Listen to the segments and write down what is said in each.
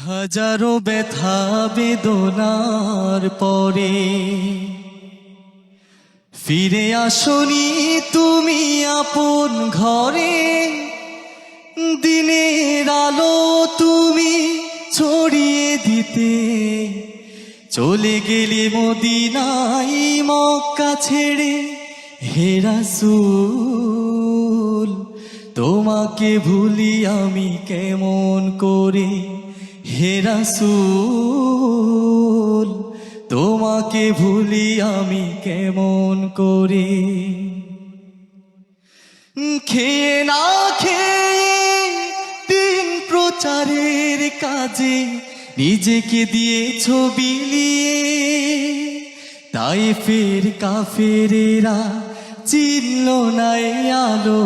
হাজারো ব্যথা বেদনার পরে ফিরে আসনি তুমি আপন ঘরে। দিনের আলো তুমি ছড়িয়ে দিতে চলে গেলে মদিনায় মক্কা ছেড়ে। হে রাসূল তোমাকে ভুলি আমি কেমন করে। হে রাসূল তোমাকে ভুলি আমি কেমন করে। খেয়ে না খেয়ে দিন প্রচারের কাজে নিজেকে দিয়েছ বিলিয়ে। তায়েফের কাফেরেরা চিনল না এই আলো,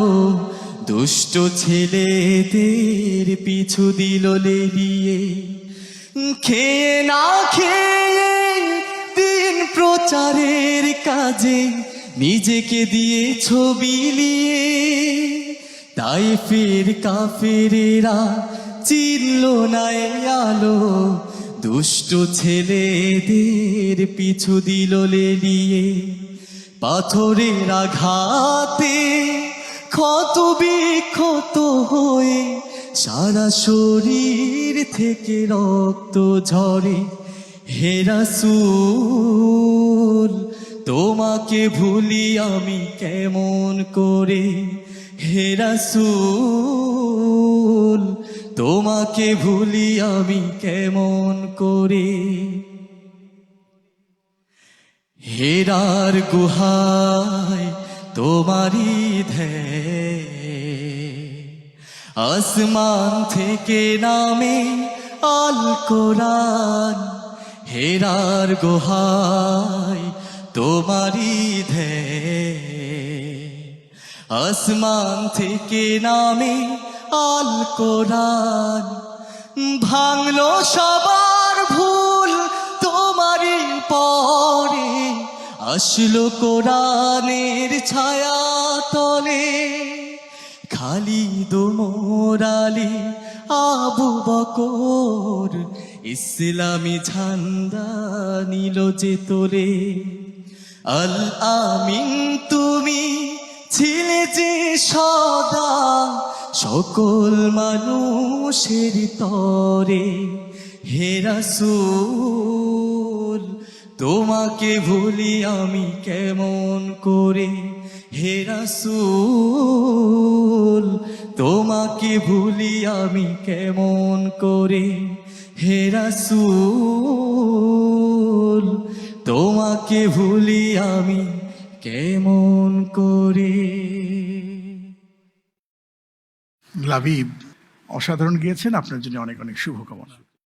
দুষ্ট ছেলেদের পিছু দিল লেলিয়ে। খেয়ে না খেয়ে দিন প্রচারের কাজে নিজেকে দিয়েছ বিলিয়ে। তায়েফের কাফেরেরা চিনল না এই আলো, দুষ্ট ছেলেদের পিছু দিল লেলিয়ে। পাথরের আঘাতে ক্ষত বিক্ষত হয়ে সারা শরীর থেকে রক্ত ঝরে। হে রাসূল তোমাকে ভুলি আমি কেমন করে। হে রাসূল তোমাকে ভুলি আমি কেমন করে। হেরার গুহায় তোমারি ধ্যান, আসমান থেকে নামে আল কোরআন। হেরার গুহায় তোমারি ধ্যান, আসমান থেকে নামে আল কোরআন। ভাঙলো সবার ভুল তোমারই পরে, আসলো কোরআনের ছায়া তলে। খালিদ ওমর আলী আবু বকর ইসলামী ঝান্ডা নিল যে তোলে। আল আমিন তুমি ছিলে যে সদা সকল মানুষের তরে। হে রাসূল তোমাকে ভুলি আমি কেমন করে। হে রাসূল তোমাকে ভুলি আমি কেমন করে। হে রাসূল তোমাকে ভুলি আমি কেমন করে। লাবিব অসাধারণ গিয়েছেন, আপনার জন্য অনেক অনেক শুভকামনা।